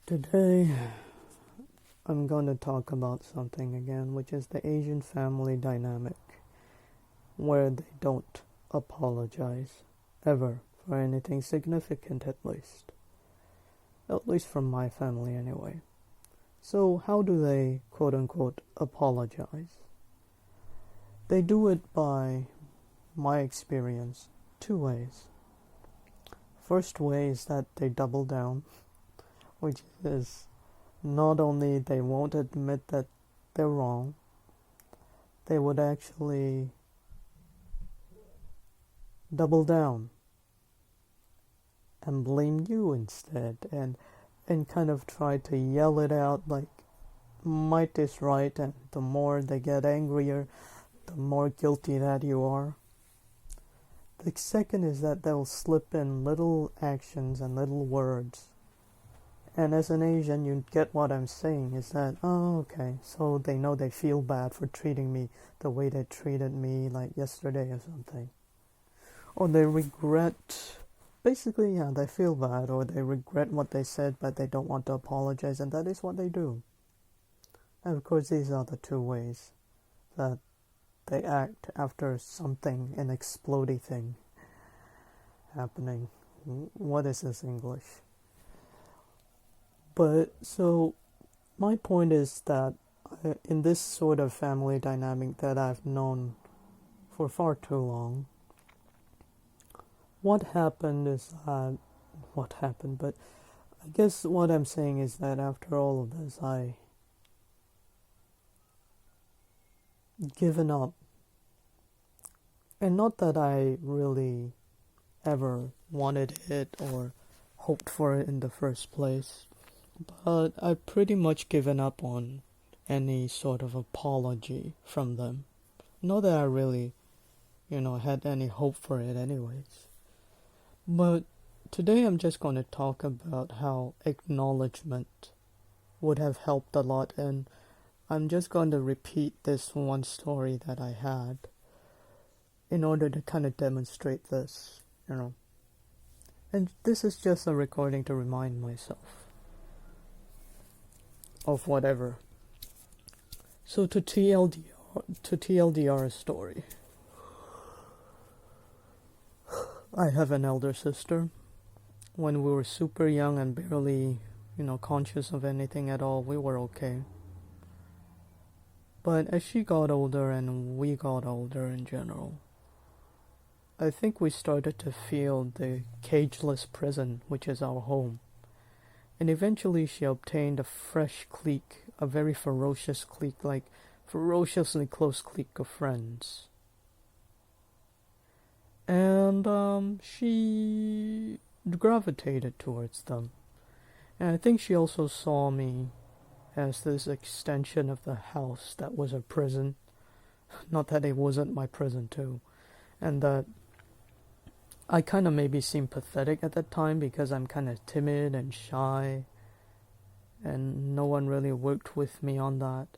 Today, I'm going to talk about something again, which is the Asian family dynamic, where they don't apologize ever for anything significant, at least from my family anyway. So, how do they quote unquote apologize? They do it by my experience, two ways. First way is that they double down, which is not only they won't admit that they're wrong, they would actually double down and blame you instead, and kind of try to yell it out like might is right, and the more they get angrier, the more guilty that you are. The second is that they'll slip in little actions and little words. And as an Asian, you get what I'm saying is that, oh, okay, so they know they feel bad for treating me the way they treated me like yesterday or something. Or they regret, basically, yeah, they feel bad or they regret what they said, but they don't want to apologize, and that is what they do. And of course, these are the two ways that they act after something, an explodey thing happening. What is this English? But so my point is that in this sort of family dynamic that I've known for far too long, what happened, but I guess what I'm saying is that after all of this, I given up. And not that I really ever wanted it or hoped for it in the first place, but I've pretty much given up on any sort of apology from them. Not that I really, had any hope for it anyways. But today I'm just going to talk about how acknowledgement would have helped a lot, and I'm just going to repeat this one story that I had in order to kind of demonstrate this, And this is just a recording to remind myself of whatever. So to TLDR story. I have an elder sister. When we were super young and barely, conscious of anything at all, we were okay. But as she got older and we got older in general, I think we started to feel the cageless prison, which is our home. And eventually she obtained a fresh clique, a very ferocious clique, like ferociously close clique of friends. And she gravitated towards them. And I think she also saw me as this extension of the house that was a prison. Not that it wasn't my prison too. And that I kind of maybe seemed pathetic at that time because I'm kind of timid and shy, and no one really worked with me on that.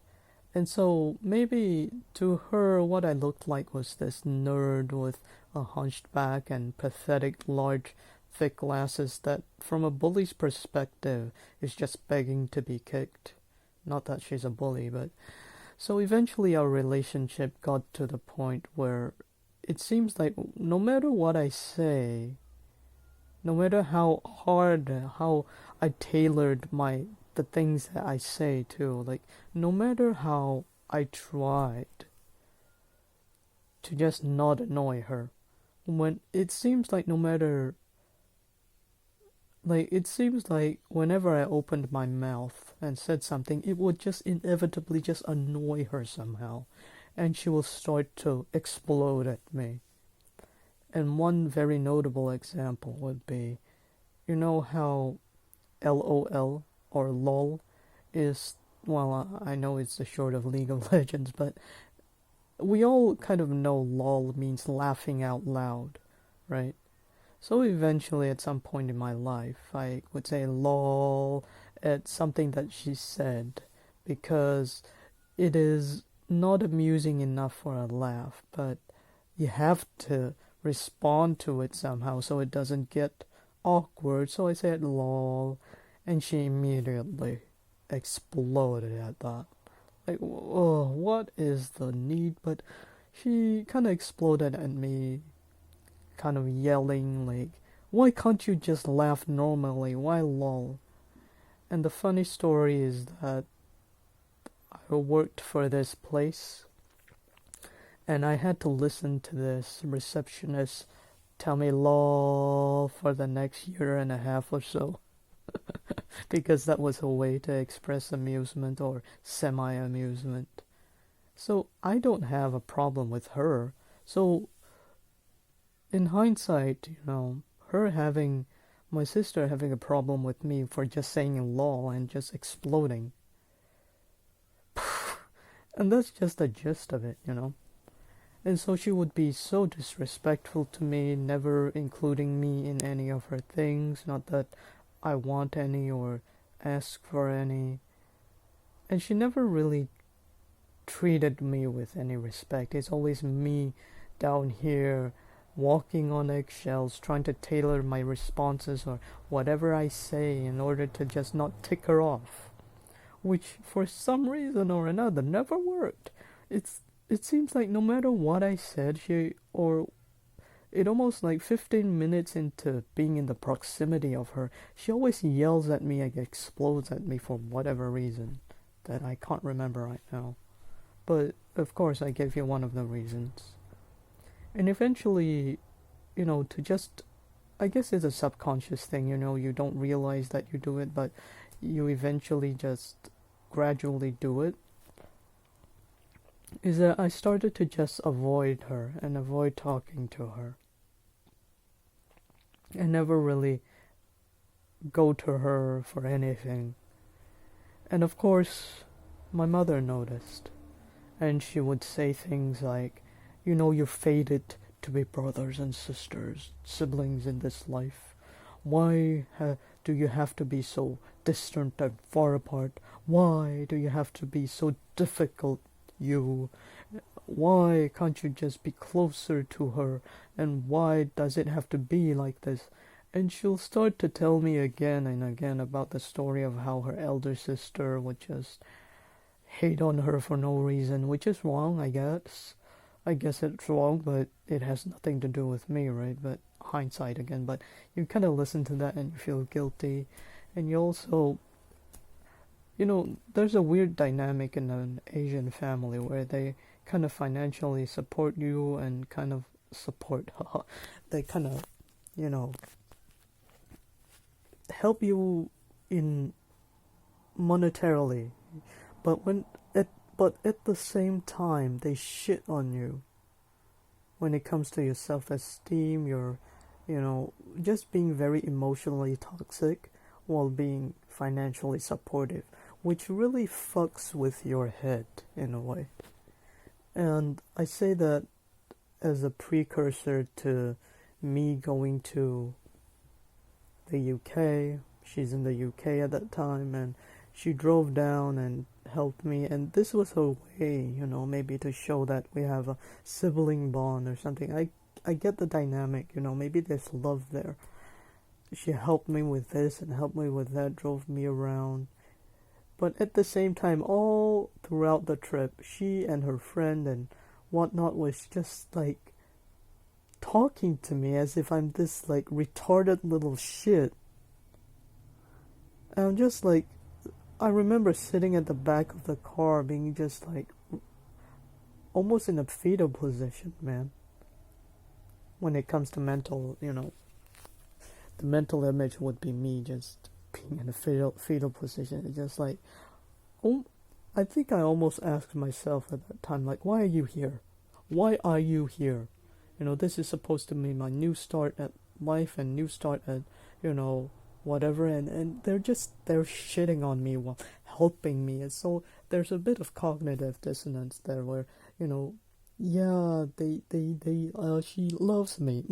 And so maybe to her what I looked like was this nerd with a hunched back and pathetic large thick glasses that from a bully's perspective is just begging to be kicked. Not that she's a bully, but so eventually our relationship got to the point where it seems like no matter what I say, no matter how hard, how I tailored the things that I say to, like no matter how I tried to just not annoy her, when it seems like it seems like whenever I opened my mouth and said something, it would just inevitably just annoy her somehow, and she will start to explode at me. And one very notable example would be, how LOL or LOL is, well, I know it's the short of League of Legends, but we all kind of know LOL means laughing out loud, right? So eventually at some point in my life, I would say LOL at something that she said because it is not amusing enough for a laugh, but you have to respond to it somehow so it doesn't get awkward. So I said LOL, And she immediately exploded at that. Like, oh, what is the need? But she kind of exploded at me, kind of yelling, like, why can't you just laugh normally? Why lol? And the funny story is that I worked for this place and I had to listen to this receptionist tell me lol for the next year and a half or so. Because that was a way to express amusement or semi amusement. So I don't have a problem with her. So in hindsight, my sister having a problem with me for just saying lol and just exploding. And that's just the gist of it. And so she would be so disrespectful to me, never including me in any of her things, not that I want any or ask for any. And she never really treated me with any respect. It's always me down here walking on eggshells, trying to tailor my responses or whatever I say in order to just not tick her off, which for some reason or another never worked. It seems like no matter what I said, it almost like 15 minutes into being in the proximity of her, she always yells at me and explodes at me for whatever reason that I can't remember right now. But of course I gave you one of the reasons. And eventually, I guess it's a subconscious thing, you don't realize that you do it, but you eventually just gradually do it. Is that I started to just avoid her and avoid talking to her. And never really go to her for anything. And of course, my mother noticed. And she would say things like, you're fated to be brothers and sisters, siblings in this life. Why do you have to be so distant and far apart? Why do you have to be so difficult? Why can't you just be closer to her? And why does it have to be like this? And she'll start to tell me again and again about the story of how her elder sister would just hate on her for no reason, which is wrong, I guess. I guess it's wrong, but it has nothing to do with me, right? But hindsight again. But you kind of listen to that and you feel guilty. And you also, there's a weird dynamic in an Asian family where they kind of financially support you and kind of support, they kind of, help you in monetarily. But at the same time, they shit on you when it comes to your self-esteem, your, just being very emotionally toxic while being financially supportive, which really fucks with your head in a way. And I say that as a precursor to me going to the UK. She's in the UK at that time, and she drove down and helped me, and this was her way, maybe to show that we have a sibling bond or something. I get the dynamic, maybe there's love there. She helped me with this and helped me with that, drove me around. But at the same time, all throughout the trip, she and her friend and whatnot was just like talking to me as if I'm this like retarded little shit. And I'm just like, I remember sitting at the back of the car being just like almost in a fetal position, man. When it comes to mental, the mental image would be me just being in a fetal position. It's just like, I think I almost asked myself at that time, like, why are you here? Why are you here? This is supposed to be my new start at life and new start at, whatever. And they're shitting on me while helping me. And so there's a bit of cognitive dissonance there where, yeah, she loves me.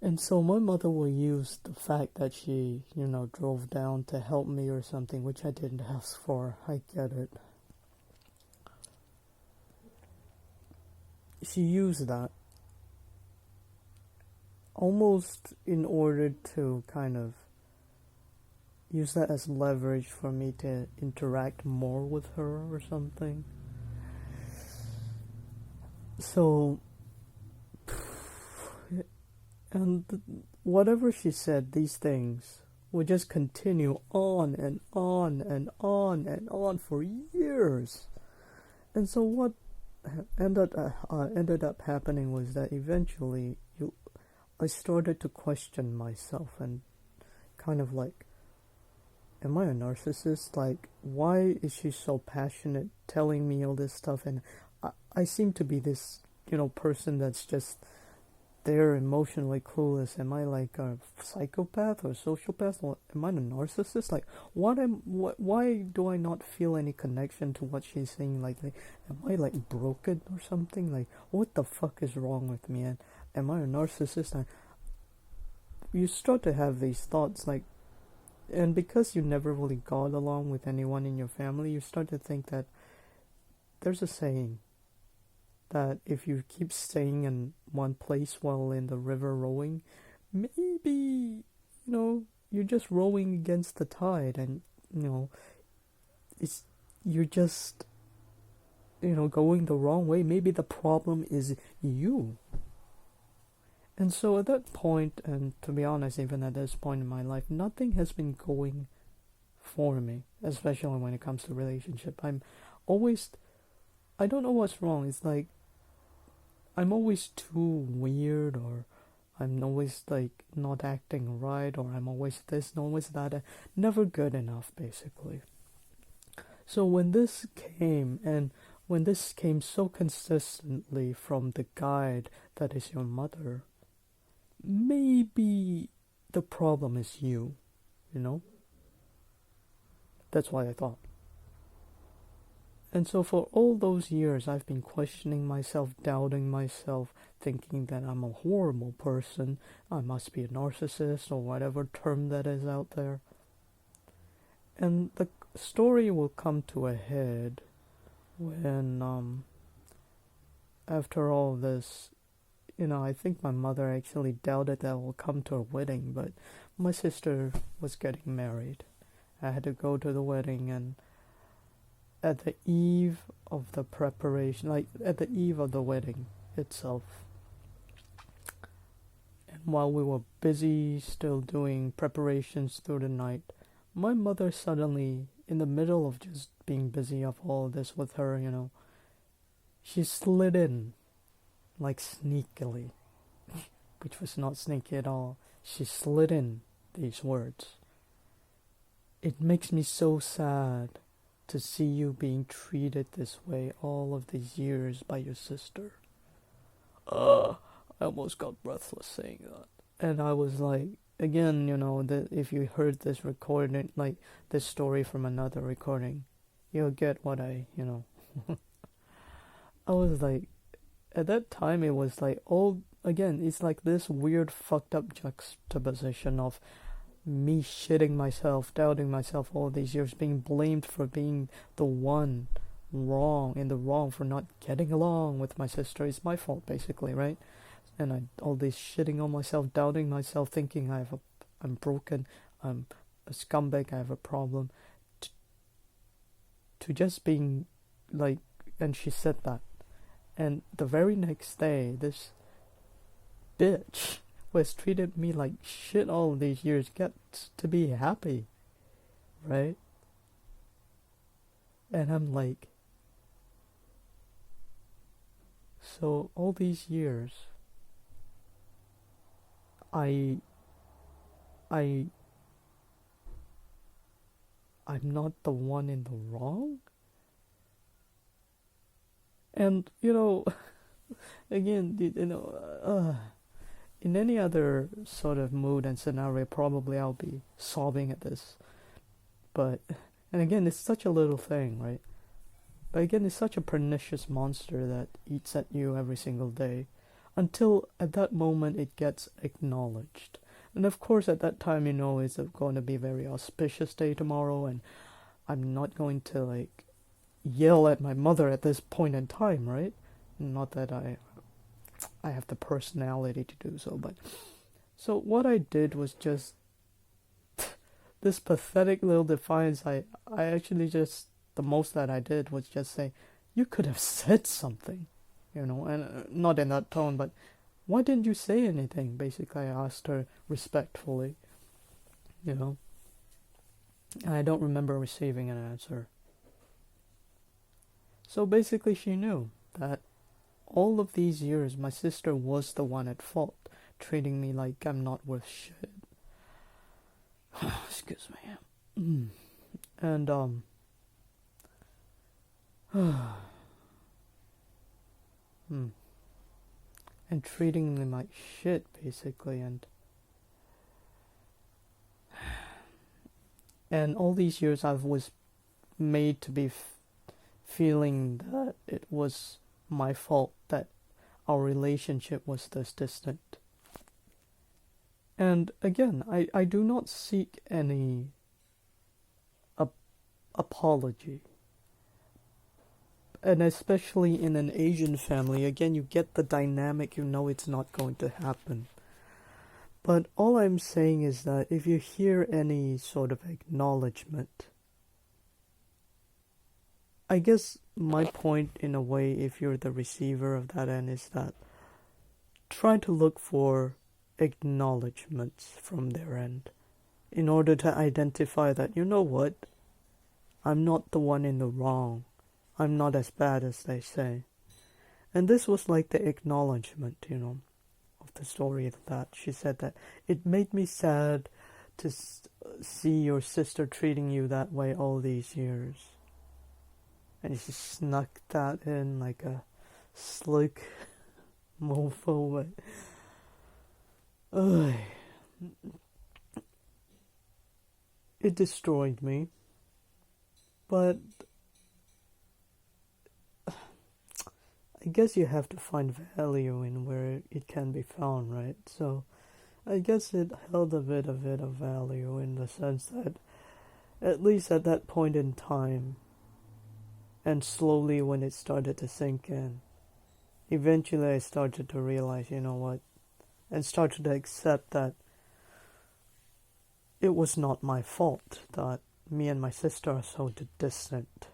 And so my mother will use the fact that she, drove down to help me or something, which I didn't ask for. I get it. She used that almost in order to kind of use that as leverage for me to interact more with her or something. So, and whatever she said, these things would just continue on and on and on and on for years. And so what ended up happening was that eventually I started to question myself and kind of like, am I a narcissist? Like, why is she so passionate telling me all this stuff? And I seem to be this, person that's just there emotionally clueless. Am I like a psychopath or a sociopath? Or am I a narcissist? Like, why do I not feel any connection to what she's saying? Like, am I like broken or something? Like, what the fuck is wrong with me? And am I a narcissist? And you start to have these thoughts, like, and because you never really got along with anyone in your family, you start to think that there's a saying that if you keep staying in one place while in the river rowing, maybe, you're just rowing against the tide, and, you're just, going the wrong way. Maybe the problem is you. And so at that point, and to be honest, even at this point in my life, nothing has been going for me, especially when it comes to relationship. I don't know what's wrong. It's like, I'm always too weird, or I'm always like not acting right, or I'm always this, always that, never good enough, basically. So when this came, and when this came so consistently from the guide that is your mother, maybe the problem is you, That's why I thought. And so for all those years, I've been questioning myself, doubting myself, thinking that I'm a horrible person, I must be a narcissist, or whatever term that is out there. And the story will come to a head when, after all this, I think my mother actually doubted that I will come to her wedding, but my sister was getting married. I had to go to the wedding, and at the eve of the preparation, like at the eve of the wedding itself, and while we were busy still doing preparations through the night, my mother suddenly, in the middle of just being busy of all this with her, she slid in, like sneakily, which was not sneaky at all. She slid in these words: "It makes me so sad to see you being treated this way all of these years by your sister." I almost got breathless saying that. And I was like, again, if you heard this recording, like this story from another recording, you'll get what I was like, at that time it was like, again, it's like this weird fucked up juxtaposition of me shitting myself, doubting myself all these years, being blamed for being the one wrong for not getting along with my sister. It's my fault, basically, right? And all this shitting on myself, doubting myself, thinking I'm broken, I'm a scumbag, I have a problem, to just being like, and she said that. And the very next day, this bitch who has treated me like shit all these years gets to be happy, right? And I'm like, so all these years, I'm not the one in the wrong? And, again, in any other sort of mood and scenario, probably I'll be sobbing at this. But, and again, it's such a little thing, right? But again, it's such a pernicious monster that eats at you every single day, until at that moment it gets acknowledged. And of course, at that time, it's going to be a very auspicious day tomorrow, and I'm not going to, yell at my mother at this point in time, right? Not that I have the personality to do so, but... So what I did was just this pathetic little defiance, I actually just, the most that I did was just say, you could have said something, and not in that tone, but why didn't you say anything? Basically, I asked her respectfully, and I don't remember receiving an answer. So basically, she knew that all of these years, my sister was the one at fault, treating me like I'm not worth shit. Excuse me. And, and treating me like shit, basically, and all these years I was made to be feeling that it was my fault that our relationship was this distant. And again, I do not seek any apology. And especially in an Asian family, again, you get the dynamic, it's not going to happen. But all I'm saying is that if you hear any sort of acknowledgement, I guess my point in a way, if you're the receiver of that end, is that try to look for acknowledgements from their end in order to identify that, you know what, I'm not the one in the wrong. I'm not as bad as they say. And this was like the acknowledgement, of the story of that. She said that it made me sad to see your sister treating you that way all these years. And she snuck that in like a slick mofo. But it destroyed me. But I guess you have to find value in where it can be found, right? So I guess it held a bit of value in the sense that at least at that point in time, and slowly when it started to sink in, eventually I started to realize, you know what, and started to accept that it was not my fault that me and my sister are so distant.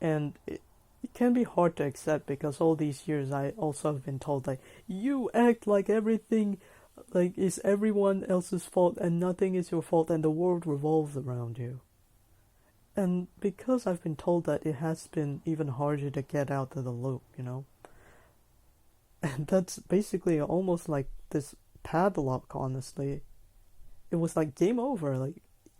And it can be hard to accept because all these years I also have been told like, you act like everything like is everyone else's fault and nothing is your fault and the world revolves around you. And because I've been told that, it has been even harder to get out of the loop, And that's basically almost like this padlock, honestly. It was like game over, like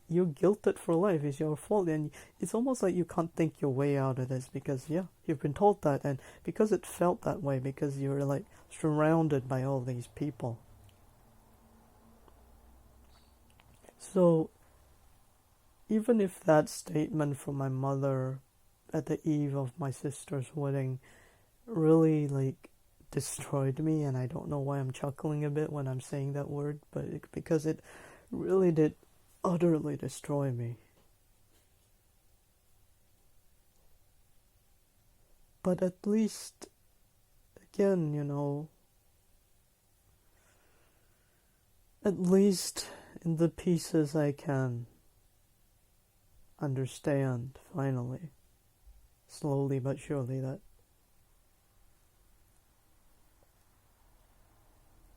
you're guilted for life, it's your fault, and it's almost like you can't think your way out of this because you've been told that, and because it felt that way, because you're like surrounded by all these people. So even if that statement from my mother at the eve of my sister's wedding really like destroyed me, and I don't know why I'm chuckling a bit when I'm saying that word, but because it really did utterly destroy me. But at least, again, at least in the pieces I can understand, finally, slowly but surely, that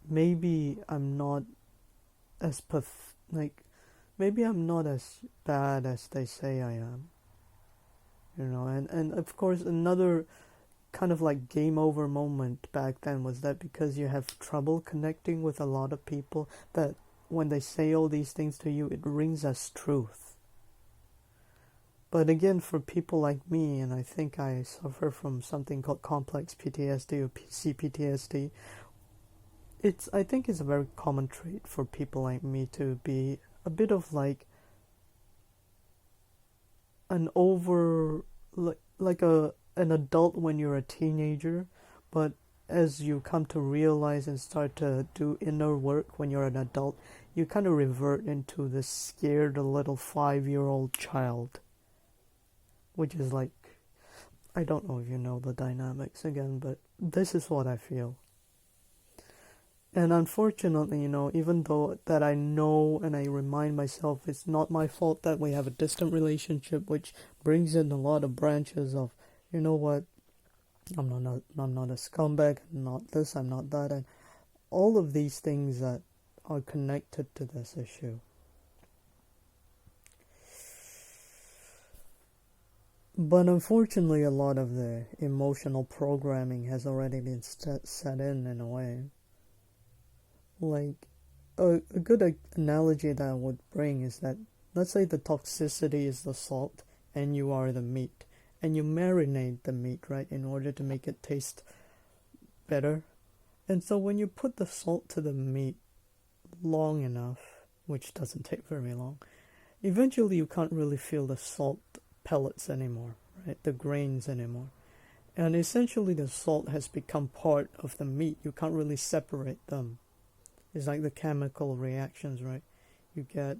maybe I'm not as maybe I'm not as bad as they say I am. And of course another kind of like game over moment back then was that because you have trouble connecting with a lot of people, that when they say all these things to you, it rings as truth. But again, for people like me, and I think I suffer from something called complex PTSD or CPTSD, I think it's a very common trait for people like me to be a bit of like an an adult when you're a teenager, but as you come to realize and start to do inner work when you're an adult, you kind of revert into this scared little 5-year-old child, which is like, I don't know if you know the dynamics again, but this is what I feel. And unfortunately, even though that I know and I remind myself it's not my fault that we have a distant relationship, which brings in a lot of branches of, you know what, I'm not a scumbag, I'm not this, I'm not that, and all of these things that are connected to this issue. But unfortunately, a lot of the emotional programming has already been set in a way. Like, a good analogy that I would bring is that, let's say the toxicity is the salt and you are the meat, and you marinate the meat, right, in order to make it taste better. And so when you put the salt to the meat long enough, which doesn't take very long, eventually you can't really feel the salt pellets anymore, right, the grains anymore. And essentially the salt has become part of the meat. You can't really separate them. It's like the chemical reactions, right? You get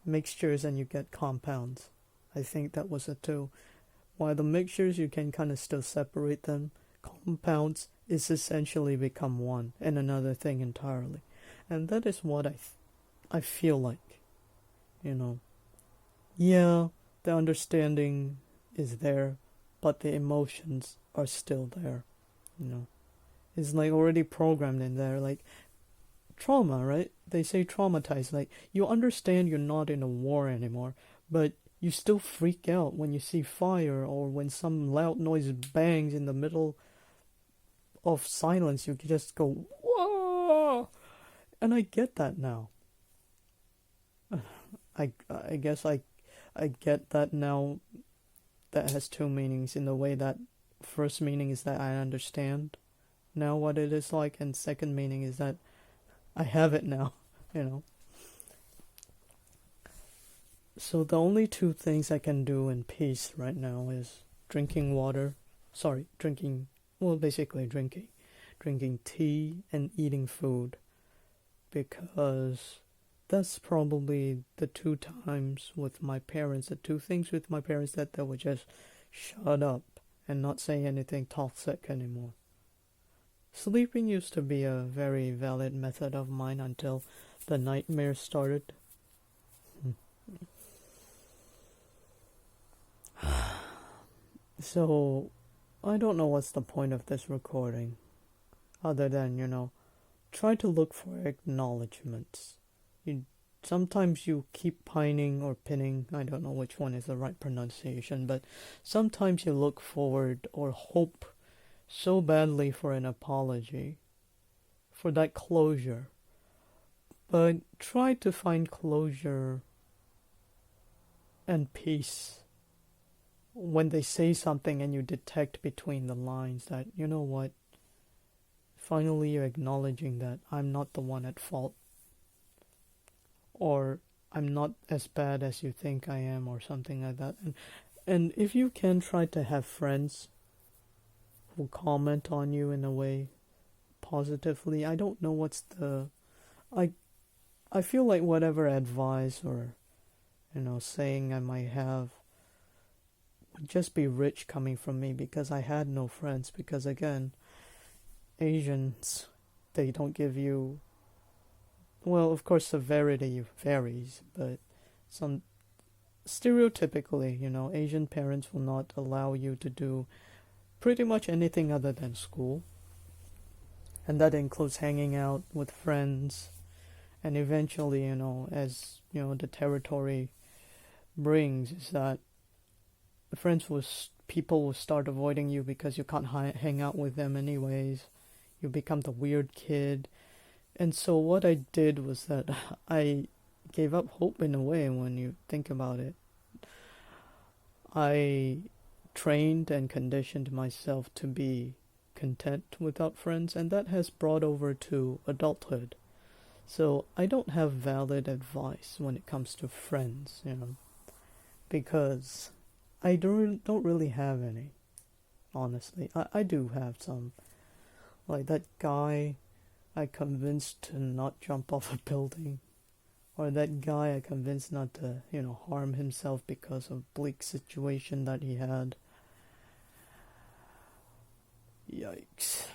mixtures and you get compounds. I think that was it too. While the mixtures, you can kind of still separate them. Compounds is essentially become one and another thing entirely. And that is what I feel like, Yeah, the understanding is there, but the emotions are still there. It's like already programmed in there, like trauma, right? They say traumatized, like you understand you're not in a war anymore, but you still freak out when you see fire or when some loud noise bangs in the middle of silence. You just go, whoa! And I get that now. I guess I get that now. That has two meanings, in the way that first meaning is that I understand now what it is like, and second meaning is that I have it now, you know. So the only two things I can do in peace right now is drinking water. Sorry, drinking, well, basically drinking tea and eating food, because that's probably the two times with my parents, the two things with my parents that they would just shut up and not say anything toxic anymore. Sleeping used to be a very valid method of mine until the nightmares started. So, I don't know what's the point of this recording, other than, try to look for acknowledgements. Sometimes you keep pining or pinning, I don't know which one is the right pronunciation, but sometimes you look forward or hope so badly for an apology, for that closure. But try to find closure and peace when they say something and you detect between the lines that, you know what, finally you're acknowledging that I'm not the one at fault, or I'm not as bad as you think I am, or something like that. And if you can, try to have friends who comment on you in a way positively. I don't know what's the... I feel like whatever advice or, saying I might have would just be rich coming from me, because I had no friends. Because again, Asians, they don't give you... Well, of course, severity varies, but some stereotypically, Asian parents will not allow you to do pretty much anything other than school. And that includes hanging out with friends. And eventually, as, the territory brings, is that people will start avoiding you because you can't hang out with them anyways. You become the weird kid. And so what I did was that I gave up hope in a way when you think about it. I trained and conditioned myself to be content without friends, and that has brought over to adulthood. So I don't have valid advice when it comes to friends, because I don't really have any, honestly. I do have some. Like that guy I convinced to not jump off a building, or that guy I convinced not to, harm himself because of bleak situation that he had. Yikes.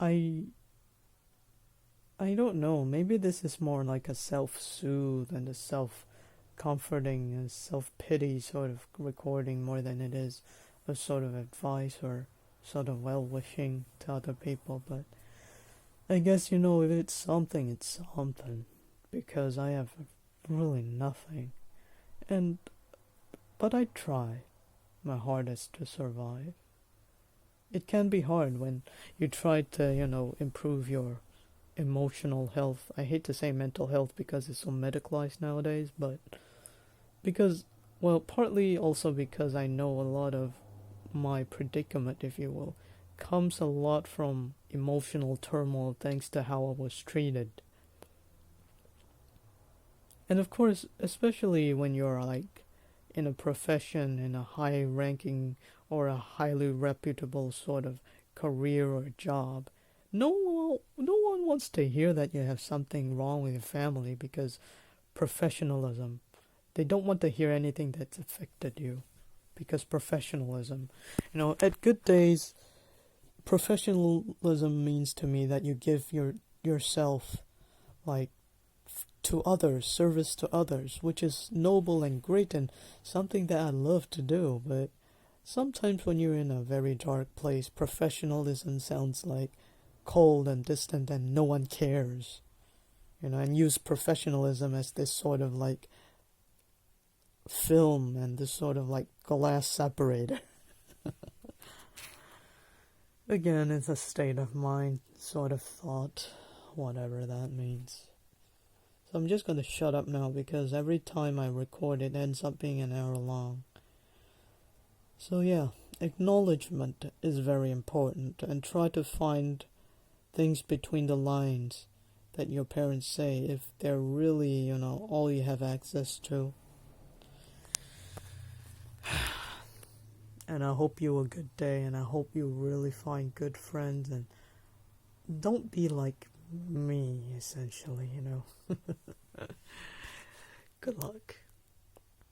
I I don't know. Maybe this is more like a self-soothe and a self-comforting and self-pity sort of recording more than it is a sort of advice or sort of well-wishing to other people. But I guess, if it's something, it's something. Because I have really nothing. And but I try my hardest to survive. It can be hard when you try to, improve your emotional health. I hate to say mental health because it's so medicalized nowadays, but because, well, partly also because I know a lot of my predicament, if you will, comes a lot from emotional turmoil thanks to how I was treated. And of course, especially when you're like in a profession, in a high ranking or a highly reputable sort of career or job, no one wants to hear that you have something wrong with your family because professionalism. They don't want to hear anything that's affected you because professionalism. At good days, professionalism means to me that you give yourself like to others, service to others, which is noble and great and something that I love to do. But sometimes when you're in a very dark place, professionalism sounds like cold and distant and no one cares. And use professionalism as this sort of like film and this sort of like glass separator. Again, it's a state of mind sort of thought, whatever that means. So I'm just going to shut up now because every time I record it ends up being an hour long. So yeah, acknowledgement is very important, and try to find things between the lines that your parents say if they're really, all you have access to. And I hope you a good day, and I hope you really find good friends, and don't be like me, essentially, Good luck.